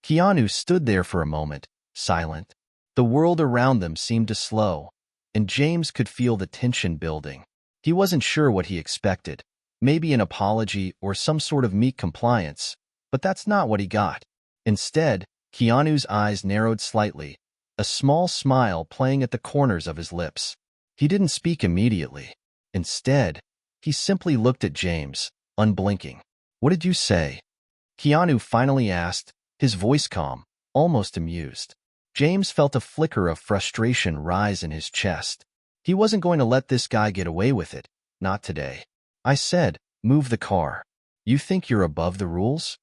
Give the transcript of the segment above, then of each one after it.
Keanu stood there for a moment, silent. The world around them seemed to slow, and James could feel the tension building. He wasn't sure what he expected, maybe an apology or some sort of meek compliance, but that's not what he got. Instead, Keanu's eyes narrowed slightly, a small smile playing at the corners of his lips. He didn't speak immediately. Instead, he simply looked at James, unblinking. "What did you say?" Keanu finally asked, his voice calm, almost amused. James felt a flicker of frustration rise in his chest. He wasn't going to let this guy get away with it, not today. "I said, move the car. You think you're above the rules?"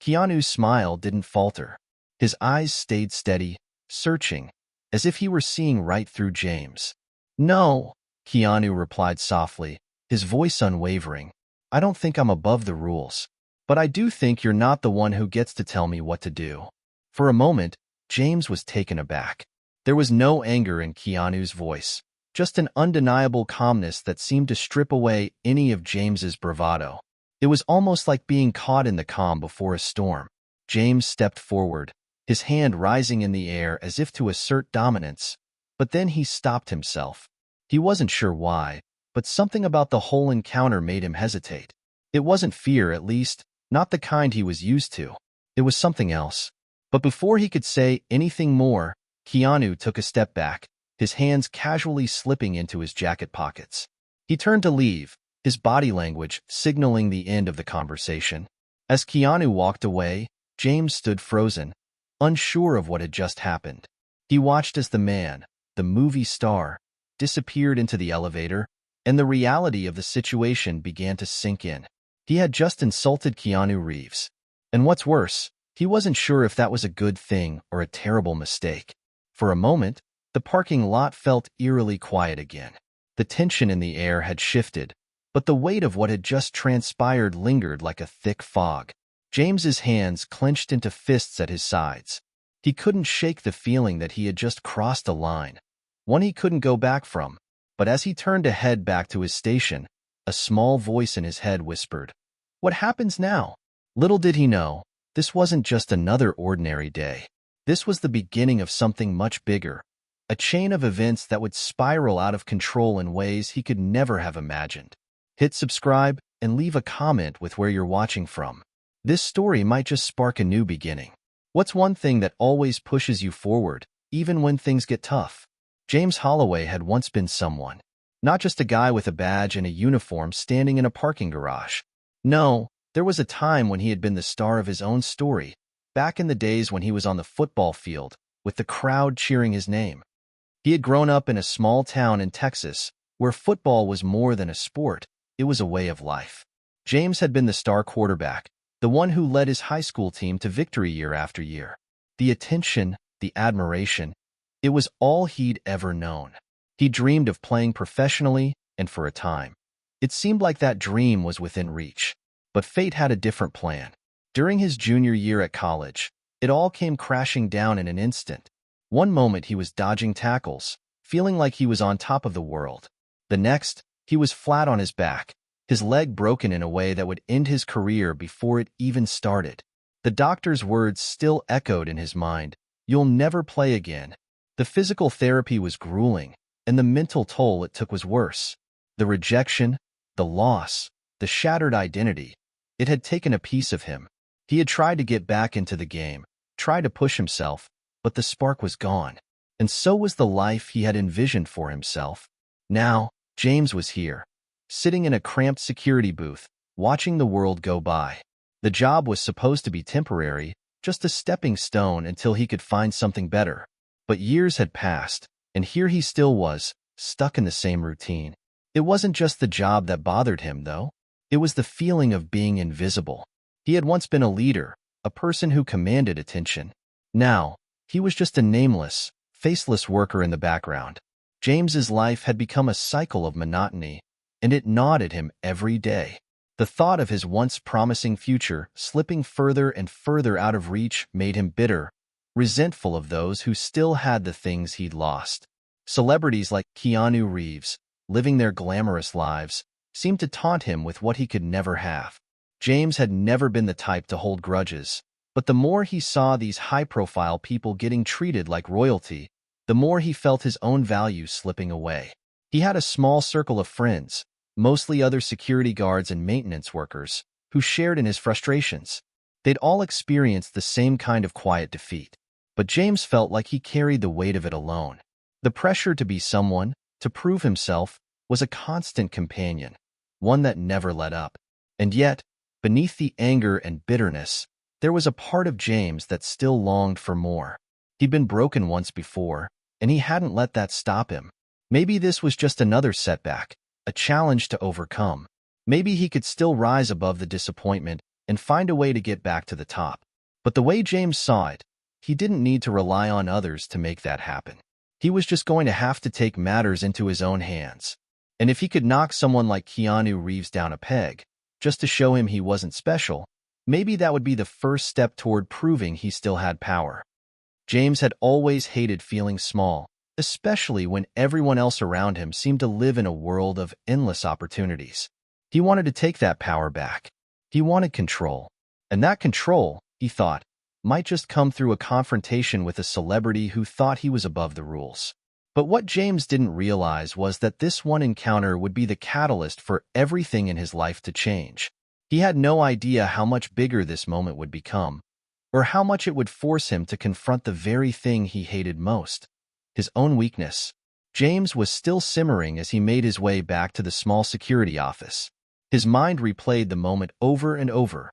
Keanu's smile didn't falter. His eyes stayed steady, searching, as if he were seeing right through James. "No," Keanu replied softly, his voice unwavering. "I don't think I'm above the rules. But I do think you're not the one who gets to tell me what to do." For a moment, James was taken aback. There was no anger in Keanu's voice, just an undeniable calmness that seemed to strip away any of James's bravado. It was almost like being caught in the calm before a storm. James stepped forward, his hand rising in the air as if to assert dominance, but then he stopped himself. He wasn't sure why, but something about the whole encounter made him hesitate. It wasn't fear, at least, not the kind he was used to. It was something else. But before he could say anything more, Keanu took a step back, his hands casually slipping into his jacket pockets. He turned to leave, his body language signaling the end of the conversation. As Keanu walked away, James stood frozen, unsure of what had just happened. He watched as the man, the movie star, disappeared into the elevator, and the reality of the situation began to sink in. He had just insulted Keanu Reeves. And what's worse, he wasn't sure if that was a good thing or a terrible mistake. For a moment, the parking lot felt eerily quiet again. The tension in the air had shifted, but the weight of what had just transpired lingered like a thick fog. James's hands clenched into fists at his sides. He couldn't shake the feeling that he had just crossed a line, one he couldn't go back from. But as he turned to head back to his station, a small voice in his head whispered, "What happens now?" Little did he know, this wasn't just another ordinary day. This was the beginning of something much bigger, a chain of events that would spiral out of control in ways he could never have imagined. Hit subscribe and leave a comment with where you're watching from. This story might just spark a new beginning. What's one thing that always pushes you forward, even when things get tough? James Holloway had once been someone. Not just a guy with a badge and a uniform standing in a parking garage. No, there was a time when he had been the star of his own story, back in the days when he was on the football field, with the crowd cheering his name. He had grown up in a small town in Texas, where football was more than a sport, it was a way of life. James had been the star quarterback, the one who led his high school team to victory year after year. The attention, the admiration, it was all he'd ever known. He dreamed of playing professionally, and for a time, it seemed like that dream was within reach. But fate had a different plan. During his junior year at college, it all came crashing down in an instant. One moment he was dodging tackles, feeling like he was on top of the world. The next, he was flat on his back, his leg broken in a way that would end his career before it even started. The doctor's words still echoed in his mind, "You'll never play again." The physical therapy was grueling, and the mental toll it took was worse. The rejection, the loss, the shattered identity, it had taken a piece of him. He had tried to get back into the game, tried to push himself, but the spark was gone. And so was the life he had envisioned for himself. Now, James was here, sitting in a cramped security booth, watching the world go by. The job was supposed to be temporary, just a stepping stone until he could find something better. But years had passed, and here he still was, stuck in the same routine. It wasn't just the job that bothered him, though. It was the feeling of being invisible. He had once been a leader, a person who commanded attention. Now, he was just a nameless, faceless worker in the background. James's life had become a cycle of monotony, and it gnawed at him every day. The thought of his once promising future slipping further and further out of reach made him bitter, resentful of those who still had the things he'd lost. Celebrities like Keanu Reeves, living their glamorous lives, seemed to taunt him with what he could never have. James had never been the type to hold grudges, But the more he saw these high-profile people getting treated like royalty, the more he felt his own value slipping away. He had a small circle of friends, mostly other security guards and maintenance workers, who shared in his frustrations. They'd all experienced the same kind of quiet defeat. But James felt like he carried the weight of it alone. The pressure to be someone, to prove himself, was a constant companion, one that never let up. And yet, beneath the anger and bitterness, there was a part of James that still longed for more. He'd been broken once before, and he hadn't let that stop him. Maybe this was just another setback, a challenge to overcome. Maybe he could still rise above the disappointment and find a way to get back to the top. But the way James saw it, he didn't need to rely on others to make that happen. He was just going to have to take matters into his own hands. And if he could knock someone like Keanu Reeves down a peg, just to show him he wasn't special, maybe that would be the first step toward proving he still had power. James had always hated feeling small, especially when everyone else around him seemed to live in a world of endless opportunities. He wanted to take that power back. He wanted control. And that control, he thought, might just come through a confrontation with a celebrity who thought he was above the rules. But what James didn't realize was that this one encounter would be the catalyst for everything in his life to change. He had no idea how much bigger this moment would become, or how much it would force him to confront the very thing he hated most, his own weakness. James was still simmering as he made his way back to the small security office. His mind replayed the moment over and over.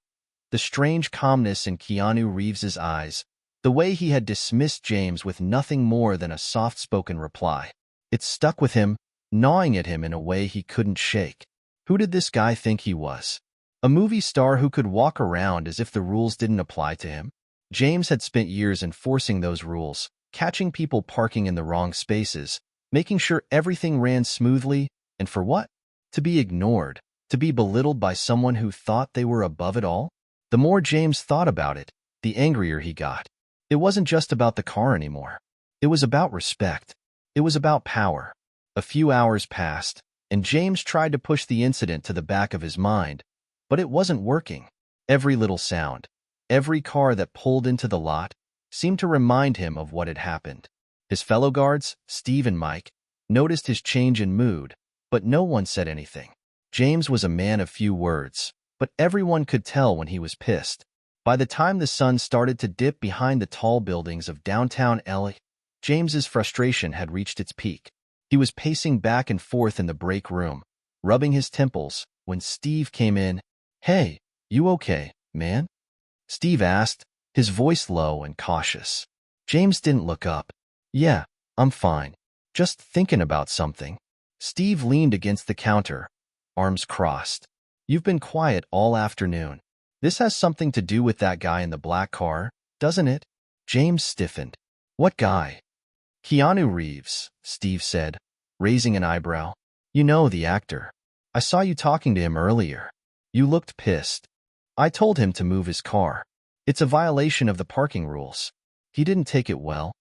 The strange calmness in Keanu Reeves's eyes, the way he had dismissed James with nothing more than a soft-spoken reply. It stuck with him, gnawing at him in a way he couldn't shake. Who did this guy think he was? A movie star who could walk around as if the rules didn't apply to him? James had spent years enforcing those rules, catching people parking in the wrong spaces, making sure everything ran smoothly, and for what? To be ignored, to be belittled by someone who thought they were above it all? The more James thought about it, the angrier he got. It wasn't just about the car anymore. It was about respect. It was about power. A few hours passed, and James tried to push the incident to the back of his mind, but it wasn't working. Every little sound, every car that pulled into the lot, seemed to remind him of what had happened. His fellow guards, Steve and Mike, noticed his change in mood, but no one said anything. James was a man of few words, but everyone could tell when he was pissed. By the time the sun started to dip behind the tall buildings of downtown LA, James's frustration had reached its peak. He was pacing back and forth in the break room, rubbing his temples, when Steve came in. "Hey, you okay, man?" Steve asked, his voice low and cautious. James didn't look up. "Yeah, I'm fine. Just thinking about something." Steve leaned against the counter, arms crossed. "You've been quiet all afternoon. This has something to do with that guy in the black car, doesn't it?" James stiffened. "What guy?" "Keanu Reeves," Steve said, raising an eyebrow. "You know, the actor. I saw you talking to him earlier. You looked pissed. I told him to move his car. It's a violation of the parking rules." He didn't take it well.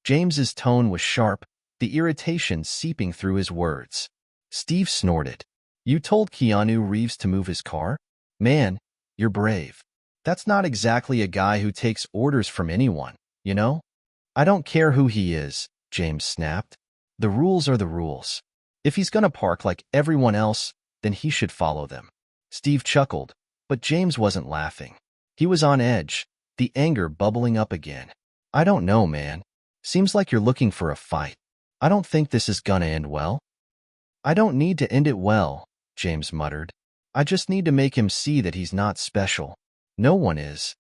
James's tone was sharp, the irritation seeping through his words. Steve snorted. "You told Keanu Reeves to move his car? Man, you're brave. That's not exactly a guy who takes orders from anyone, you know?" "I don't care who he is," James snapped. "The rules are the rules. If he's gonna park like everyone else, then he should follow them." Steve chuckled, but James wasn't laughing. He was on edge, the anger bubbling up again. "I don't know, man. Seems like you're looking for a fight. I don't think this is gonna end well." "I don't need to end it well," James muttered. "I just need to make him see that he's not special. No one is."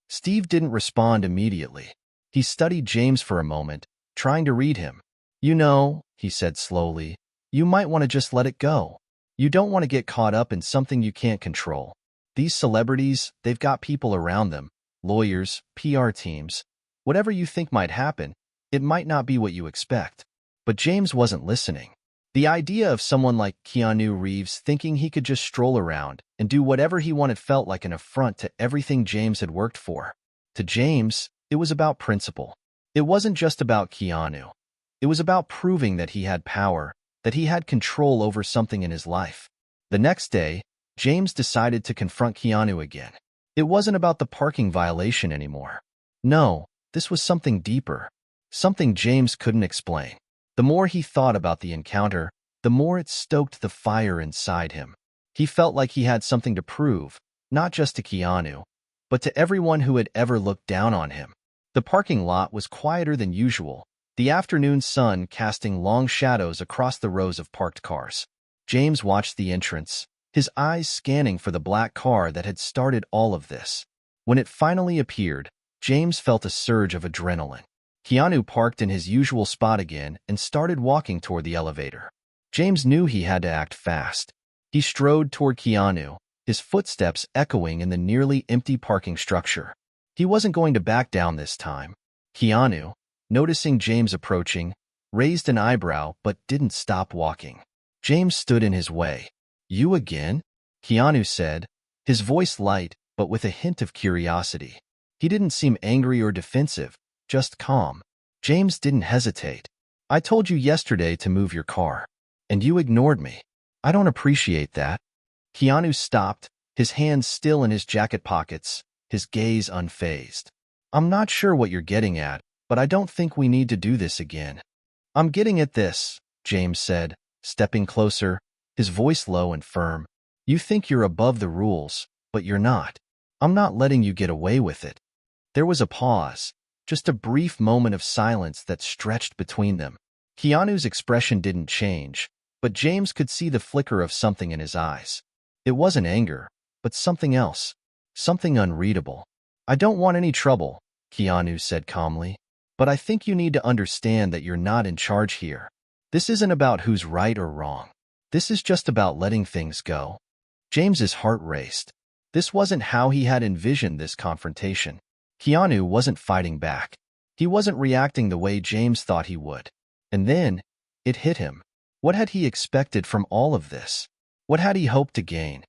Steve didn't respond immediately. He studied James for a moment, trying to read him. "You know," he said slowly, "you might want to just let it go. You don't want to get caught up in something you can't control. These celebrities, they've got people around them, lawyers, PR teams. Whatever you think might happen, it might not be what you expect." But James wasn't listening. The idea of someone like Keanu Reeves thinking he could just stroll around and do whatever he wanted felt like an affront to everything James had worked for. To James, it was about principle. It wasn't just about Keanu. It was about proving that he had power, that he had control over something in his life. The next day, James decided to confront Keanu again. It wasn't about the parking violation anymore. No, this was something deeper. Something James couldn't explain. The more he thought about the encounter, the more it stoked the fire inside him. He felt like he had something to prove, not just to Keanu, but to everyone who had ever looked down on him. The parking lot was quieter than usual, the afternoon sun casting long shadows across the rows of parked cars. James watched the entrance, his eyes scanning for the black car that had started all of this. When it finally appeared, James felt a surge of adrenaline. Keanu parked in his usual spot again and started walking toward the elevator. James knew he had to act fast. He strode toward Keanu, his footsteps echoing in the nearly empty parking structure. He wasn't going to back down this time. Keanu, noticing James approaching, raised an eyebrow but didn't stop walking. James stood in his way. "You again?" Keanu said, his voice light but with a hint of curiosity. He didn't seem angry or defensive, just calm. James didn't hesitate. "I told you yesterday to move your car, and you ignored me. I don't appreciate that." Keanu stopped, his hands still in his jacket pockets, his gaze unfazed. "I'm not sure what you're getting at, but I don't think we need to do this again." "I'm getting at this," James said, stepping closer, his voice low and firm. "You think you're above the rules, but you're not. I'm not letting you get away with it." There was a pause, just a brief moment of silence that stretched between them. Keanu's expression didn't change, but James could see the flicker of something in his eyes. It wasn't anger, but something else, something unreadable. "I don't want any trouble," Keanu said calmly, "but I think you need to understand that you're not in charge here. This isn't about who's right or wrong. This is just about letting things go." James's heart raced. This wasn't how he had envisioned this confrontation. Keanu wasn't fighting back. He wasn't reacting the way James thought he would. And then, it hit him. What had he expected from all of this? What had he hoped to gain?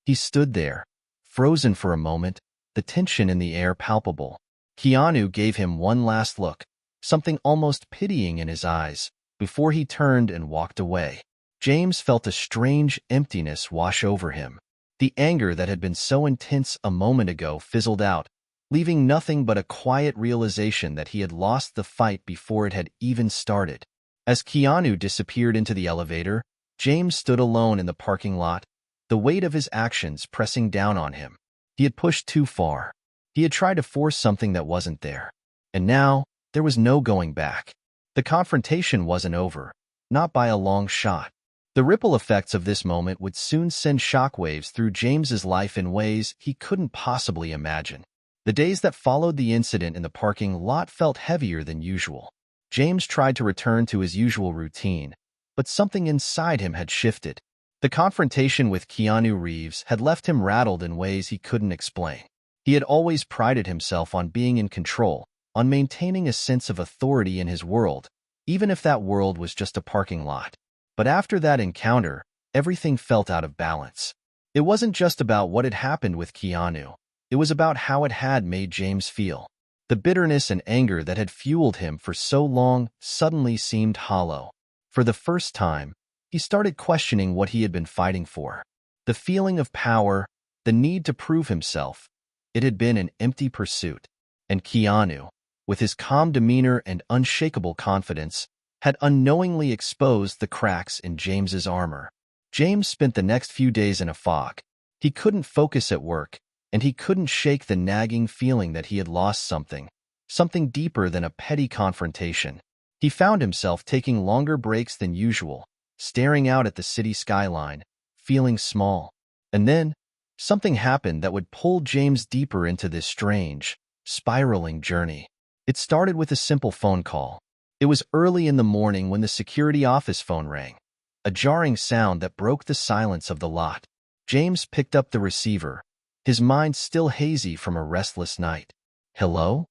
He stood there, frozen for a moment, the tension in the air palpable. Keanu gave him one last look, something almost pitying in his eyes, before he turned and walked away. James felt a strange emptiness wash over him. The anger that had been so intense a moment ago fizzled out, leaving nothing but a quiet realization that he had lost the fight before it had even started. As Keanu disappeared into the elevator, James stood alone in the parking lot, the weight of his actions pressing down on him. He had pushed too far. He had tried to force something that wasn't there. And now, there was no going back. The confrontation wasn't over, not by a long shot. The ripple effects of this moment would soon send shockwaves through James's life in ways he couldn't possibly imagine. The days that followed the incident in the parking lot felt heavier than usual. James tried to return to his usual routine, but something inside him had shifted. The confrontation with Keanu Reeves had left him rattled in ways he couldn't explain. He had always prided himself on being in control, on maintaining a sense of authority in his world, even if that world was just a parking lot. But after that encounter, everything felt out of balance. It wasn't just about what had happened with Keanu. It was about how it had made James feel. The bitterness and anger that had fueled him for so long suddenly seemed hollow. For the first time, he started questioning what he had been fighting for. The feeling of power, the need to prove himself. It had been an empty pursuit. And Keanu, with his calm demeanor and unshakable confidence, had unknowingly exposed the cracks in James's armor. James spent the next few days in a fog. He couldn't focus at work, and he couldn't shake the nagging feeling that he had lost something deeper than a petty confrontation. He found himself taking longer breaks than usual, staring out at the city skyline, feeling small. And then, something happened that would pull James deeper into this strange, spiraling journey. It started with a simple phone call. It was early in the morning when the security office phone rang, a jarring sound that broke the silence of the lot. James picked up the receiver, his mind still hazy from a restless night. "Hello?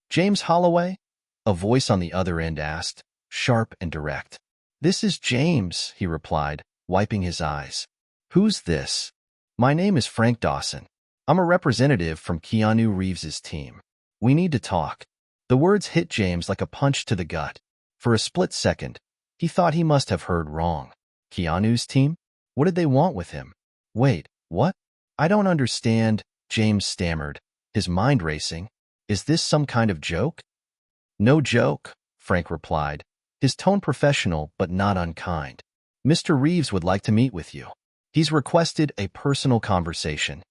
James Holloway?" A voice on the other end asked, sharp and direct. "This is James," he replied, wiping his eyes. "Who's this?" "My name is Frank Dawson. I'm a representative from Keanu Reeves's team. We need to talk." The words hit James like a punch to the gut. For a split second, he thought he must have heard wrong. Keanu's team? What did they want with him? Wait, what? I don't understand. James stammered, his mind racing. Is this some kind of joke? No joke, Frank replied, his tone professional but not unkind. Mr. Reeves would like to meet with you. He's requested a personal conversation.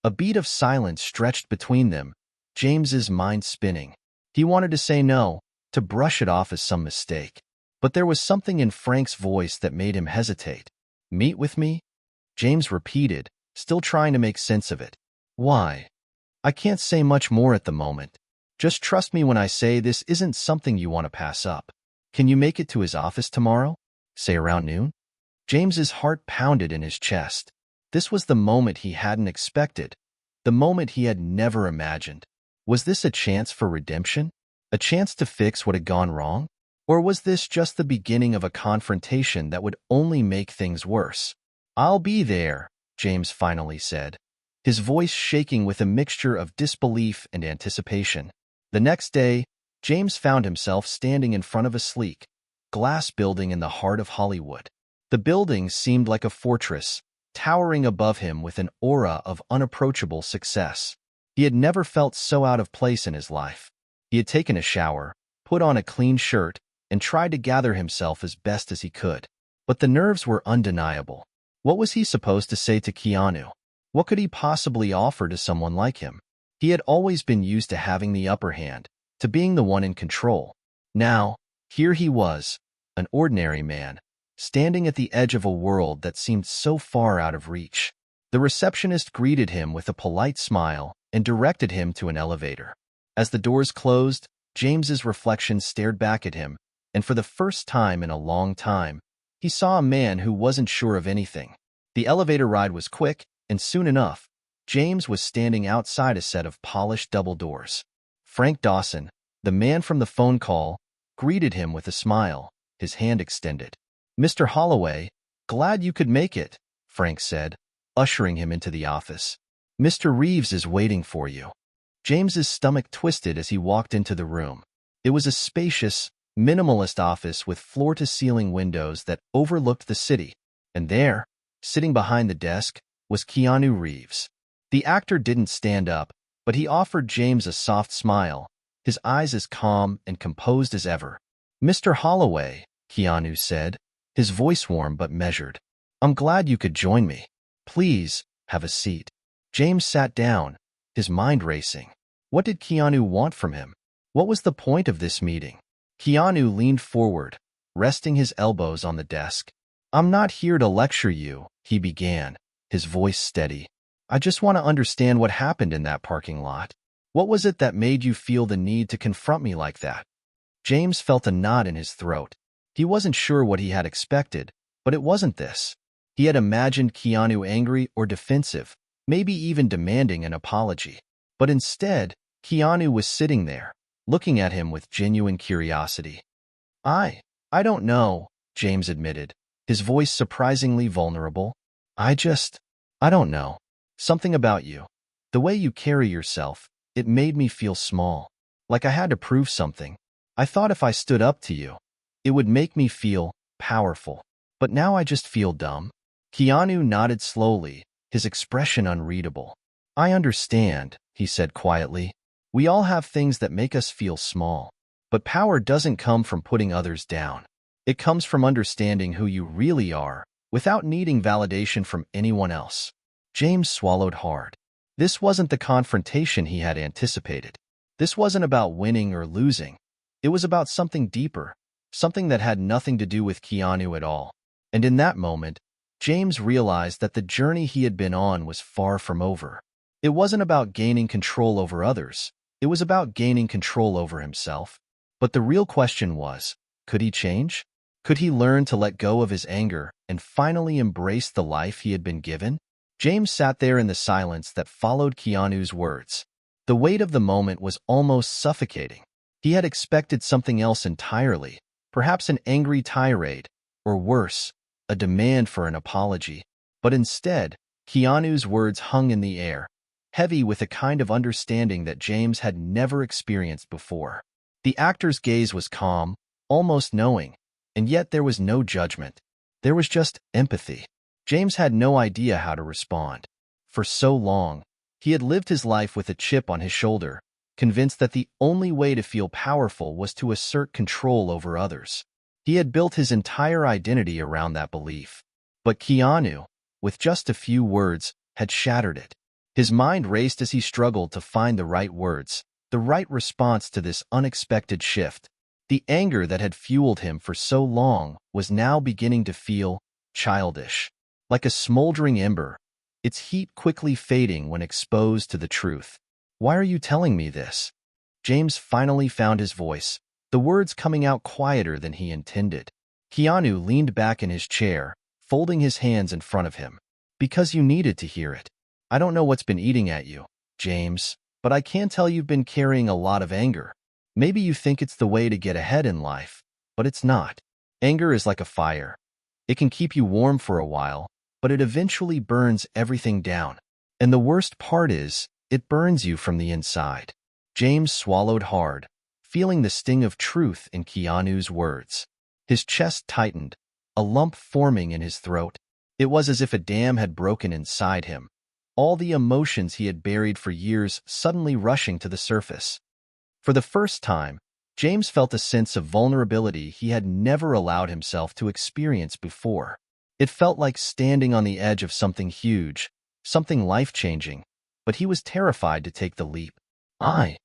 A beat of silence stretched between them, James's mind spinning. He wanted to say no, to brush it off as some mistake. But there was something in Frank's voice that made him hesitate. Meet with me? James repeated, still trying to make sense of it. Why? I can't say much more at the moment. Just trust me when I say this isn't something you want to pass up. Can you make it to his office tomorrow? Say around noon? James's heart pounded in his chest. This was the moment he hadn't expected, the moment he had never imagined. Was this a chance for redemption? A chance to fix what had gone wrong? Or was this just the beginning of a confrontation that would only make things worse? I'll be there, James finally said, his voice shaking with a mixture of disbelief and anticipation. The next day, James found himself standing in front of a sleek, glass building in the heart of Hollywood. The building seemed like a fortress, towering above him with an aura of unapproachable success. He had never felt so out of place in his life. He had taken a shower, put on a clean shirt, and tried to gather himself as best as he could. But the nerves were undeniable. What was he supposed to say to Keanu? What could he possibly offer to someone like him? He had always been used to having the upper hand, to being the one in control. Now, here he was, an ordinary man, standing at the edge of a world that seemed so far out of reach. The receptionist greeted him with a polite smile and directed him to an elevator. As the doors closed, James's reflection stared back at him, and for the first time in a long time, he saw a man who wasn't sure of anything. The elevator ride was quick, and soon enough, James was standing outside a set of polished double doors. Frank Dawson, the man from the phone call, greeted him with a smile, his hand extended. Mr. Holloway, glad you could make it, Frank said, ushering him into the office. Mr. Reeves is waiting for you. James's stomach twisted as he walked into the room. It was a spacious, minimalist office with floor-to-ceiling windows that overlooked the city, and there, sitting behind the desk, was Keanu Reeves. The actor didn't stand up, but he offered James a soft smile, his eyes as calm and composed as ever. Mr. Holloway, Keanu said, his voice warm but measured. I'm glad you could join me. Please, have a seat. James sat down, his mind racing. What did Keanu want from him? What was the point of this meeting? Keanu leaned forward, resting his elbows on the desk. I'm not here to lecture you, he began, his voice steady. I just want to understand what happened in that parking lot. What was it that made you feel the need to confront me like that? James felt a knot in his throat. He wasn't sure what he had expected, but it wasn't this. He had imagined Keanu angry or defensive, maybe even demanding an apology. But instead, Keanu was sitting there, looking at him with genuine curiosity. I don't know, James admitted, his voice surprisingly vulnerable. I don't know. Something about you. The way you carry yourself, it made me feel small. Like I had to prove something. I thought if I stood up to you, it would make me feel powerful. But now I just feel dumb. Keanu nodded slowly, his expression unreadable. I understand, he said quietly. We all have things that make us feel small. But power doesn't come from putting others down. It comes from understanding who you really are, without needing validation from anyone else. James swallowed hard. This wasn't the confrontation he had anticipated. This wasn't about winning or losing. It was about something deeper, something that had nothing to do with Keanu at all. And in that moment, James realized that the journey he had been on was far from over. It wasn't about gaining control over others. It was about gaining control over himself. But the real question was, could he change? Could he learn to let go of his anger and finally embrace the life he had been given? James sat there in the silence that followed Keanu's words. The weight of the moment was almost suffocating. He had expected something else entirely, perhaps an angry tirade, or worse, a demand for an apology. But instead, Keanu's words hung in the air, heavy with a kind of understanding that James had never experienced before. The actor's gaze was calm, almost knowing, and yet there was no judgment. There was just empathy. James had no idea how to respond. For so long, He had lived his life with a chip on his shoulder, convinced that the only way to feel powerful was to assert control over others. He had built his entire identity around that belief. But Keanu, with just a few words, had shattered it. His mind raced as he struggled to find the right words, the right response to this unexpected shift. The anger that had fueled him for so long was now beginning to feel childish. Like a smoldering ember, its heat quickly fading when exposed to the truth. "Why are you telling me this?" James finally found his voice, the words coming out quieter than he intended. Keanu leaned back in his chair, folding his hands in front of him. "Because you needed to hear it. I don't know what's been eating at you, James, but I can tell you've been carrying a lot of anger. Maybe you think it's the way to get ahead in life, but it's not. Anger is like a fire. It can keep you warm for a while, but it eventually burns everything down. And the worst part is, it burns you from the inside." James swallowed hard, feeling the sting of truth in Keanu's words. His chest tightened, a lump forming in his throat. It was as if a dam had broken inside him, all the emotions he had buried for years suddenly rushing to the surface. For the first time, James felt a sense of vulnerability he had never allowed himself to experience before. It felt like standing on the edge of something huge, something life-changing, but he was terrified to take the leap. I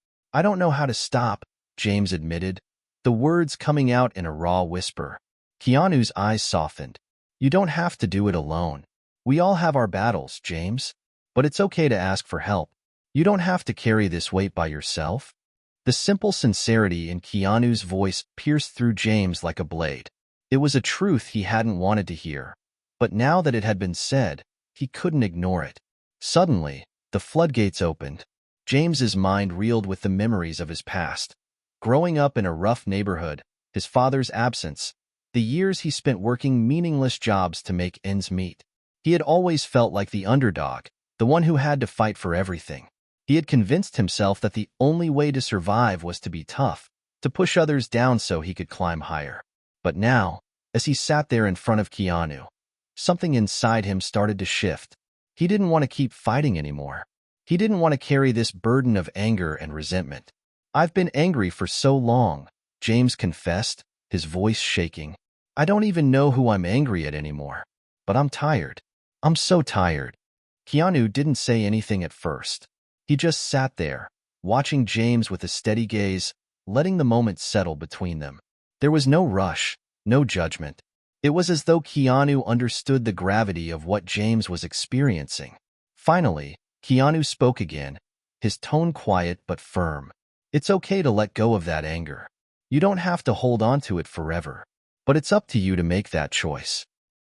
don't know how to stop," James admitted, the words coming out in a raw whisper. Keanu's eyes softened. "You don't have to do it alone. We all have our battles, James. But it's okay to ask for help. You don't have to carry this weight by yourself." The simple sincerity in Keanu's voice pierced through James like a blade. It was a truth he hadn't wanted to hear, but now that it had been said, he couldn't ignore it. Suddenly, the floodgates opened. James's mind reeled with the memories of his past. Growing up in a rough neighborhood, his father's absence, the years he spent working meaningless jobs to make ends meet. He had always felt like the underdog, the one who had to fight for everything. He had convinced himself that the only way to survive was to be tough, to push others down so he could climb higher. But now, as he sat there in front of Keanu, something inside him started to shift. He didn't want to keep fighting anymore. He didn't want to carry this burden of anger and resentment. "I've been angry for so long," James confessed, his voice shaking. "I don't even know who I'm angry at anymore. But I'm tired. I'm so tired." Keanu didn't say anything at first. He just sat there, watching James with a steady gaze, letting the moment settle between them. There was no rush, no judgment. It was as though Keanu understood the gravity of what James was experiencing. Finally, Keanu spoke again, his tone quiet but firm. "It's okay to let go of that anger. You don't have to hold on to it forever. But it's up to you to make that choice."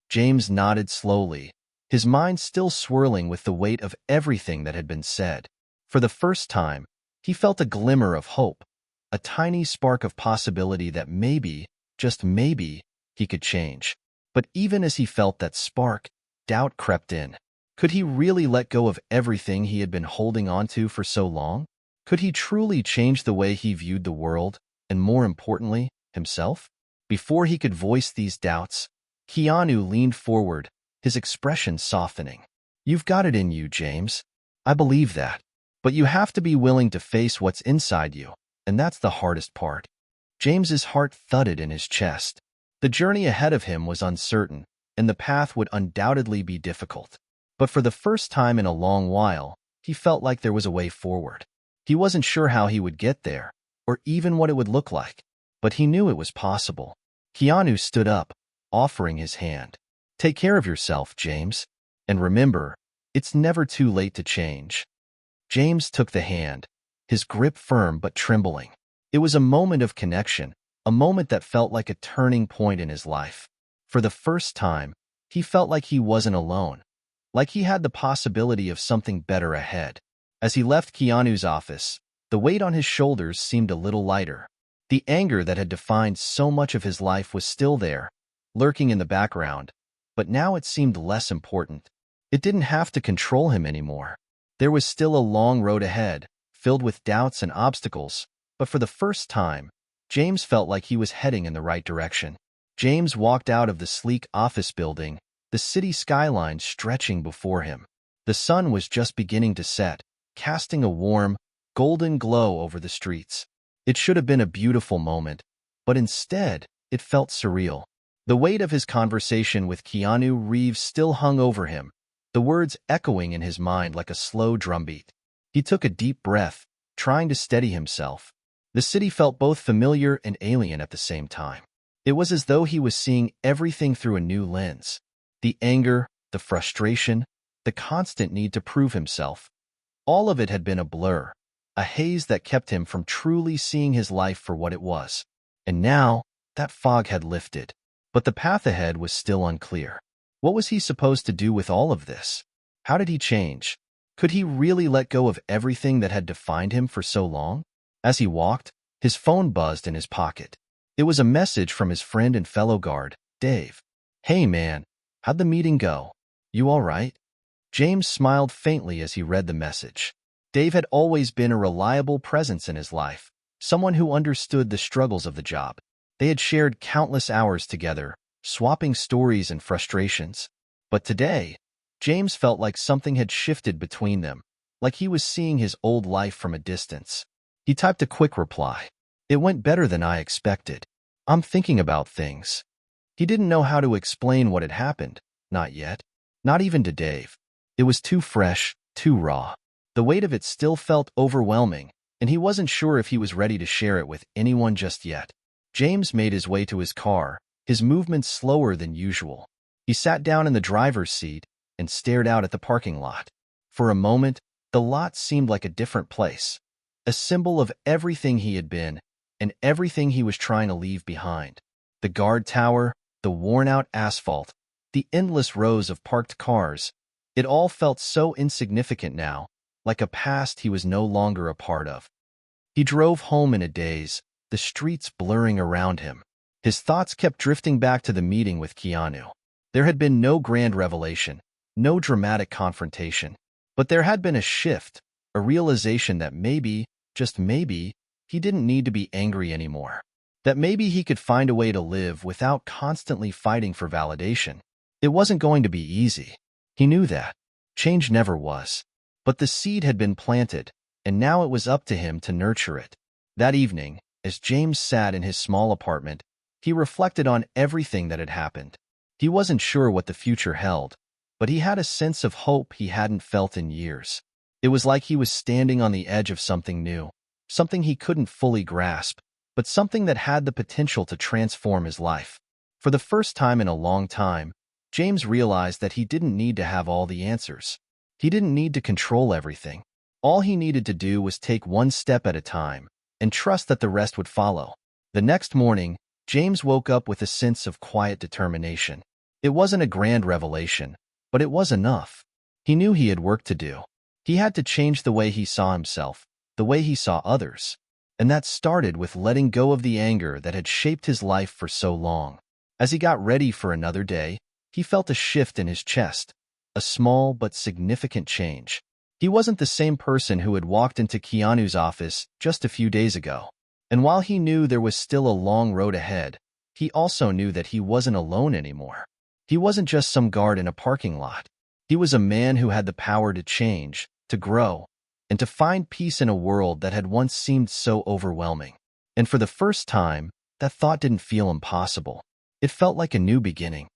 James nodded slowly, his mind still swirling with the weight of everything that had been said. For the first time, he felt a glimmer of hope, a tiny spark of possibility that maybe, just maybe, he could change. But even as he felt that spark, doubt crept in. Could he really let go of everything he had been holding on to for so long? Could he truly change the way he viewed the world, and more importantly, himself? Before he could voice these doubts, Keanu leaned forward, his expression softening. "You've got it in you, James. I believe that. But you have to be willing to face what's inside you, and that's the hardest part." James's heart thudded in his chest. The journey ahead of him was uncertain, and the path would undoubtedly be difficult. But for the first time in a long while, he felt like there was a way forward. He wasn't sure how he would get there, or even what it would look like, but he knew it was possible. Keanu stood up, offering his hand. "Take care of yourself, James. And remember, it's never too late to change." James took the hand, his grip firm but trembling. It was a moment of connection, a moment that felt like a turning point in his life. For the first time, he felt like he wasn't alone, like he had the possibility of something better ahead. As he left Keanu's office, the weight on his shoulders seemed a little lighter. The anger that had defined so much of his life was still there, lurking in the background, but now it seemed less important. It didn't have to control him anymore. There was still a long road ahead, filled with doubts and obstacles, but for the first time, James felt like he was heading in the right direction. James walked out of the sleek office building, the city skyline stretching before him. The sun was just beginning to set, casting a warm, golden glow over the streets. It should have been a beautiful moment, but instead, it felt surreal. The weight of his conversation with Keanu Reeves still hung over him, the words echoing in his mind like a slow drumbeat. He took a deep breath, trying to steady himself. The city felt both familiar and alien at the same time. It was as though he was seeing everything through a new lens. The anger, the frustration, the constant need to prove himself. All of it had been a blur, a haze that kept him from truly seeing his life for what it was. And now, that fog had lifted. But the path ahead was still unclear. What was he supposed to do with all of this? How did he change? Could he really let go of everything that had defined him for so long? As he walked, his phone buzzed in his pocket. It was a message from his friend and fellow guard, Dave. "Hey man, how'd the meeting go? You all right?" James smiled faintly as he read the message. Dave had always been a reliable presence in his life, someone who understood the struggles of the job. They had shared countless hours together, swapping stories and frustrations. But today, James felt like something had shifted between them, like he was seeing his old life from a distance. He typed a quick reply. "It went better than I expected. I'm thinking about things." He didn't know how to explain what had happened, not yet, not even to Dave. It was too fresh, too raw. The weight of it still felt overwhelming, and he wasn't sure if he was ready to share it with anyone just yet. James made his way to his car, his movements slower than usual. He sat down in the driver's seat and stared out at the parking lot. For a moment, the lot seemed like a different place, a symbol of everything he had been and everything he was trying to leave behind. The guard tower, the worn-out asphalt, the endless rows of parked cars, it all felt so insignificant now, like a past he was no longer a part of. He drove home in a daze, the streets blurring around him. His thoughts kept drifting back to the meeting with Keanu. There had been no grand revelation, no dramatic confrontation. But there had been a shift, a realization that maybe, just maybe, he didn't need to be angry anymore. That maybe he could find a way to live without constantly fighting for validation. It wasn't going to be easy. He knew that. Change never was. But the seed had been planted, and now it was up to him to nurture it. That evening, as James sat in his small apartment, he reflected on everything that had happened. He wasn't sure what the future held, but he had a sense of hope he hadn't felt in years. It was like he was standing on the edge of something new, something he couldn't fully grasp, but something that had the potential to transform his life. For the first time in a long time, James realized that he didn't need to have all the answers. He didn't need to control everything. All he needed to do was take one step at a time and trust that the rest would follow. The next morning, James woke up with a sense of quiet determination. It wasn't a grand revelation, but it was enough. He knew he had work to do. He had to change the way he saw himself, the way he saw others. And that started with letting go of the anger that had shaped his life for so long. As he got ready for another day, he felt a shift in his chest, a small but significant change. He wasn't the same person who had walked into Keanu's office just a few days ago. And while he knew there was still a long road ahead, he also knew that he wasn't alone anymore. He wasn't just some guard in a parking lot. He was a man who had the power to change, to grow, and to find peace in a world that had once seemed so overwhelming. And for the first time, that thought didn't feel impossible. It felt like a new beginning.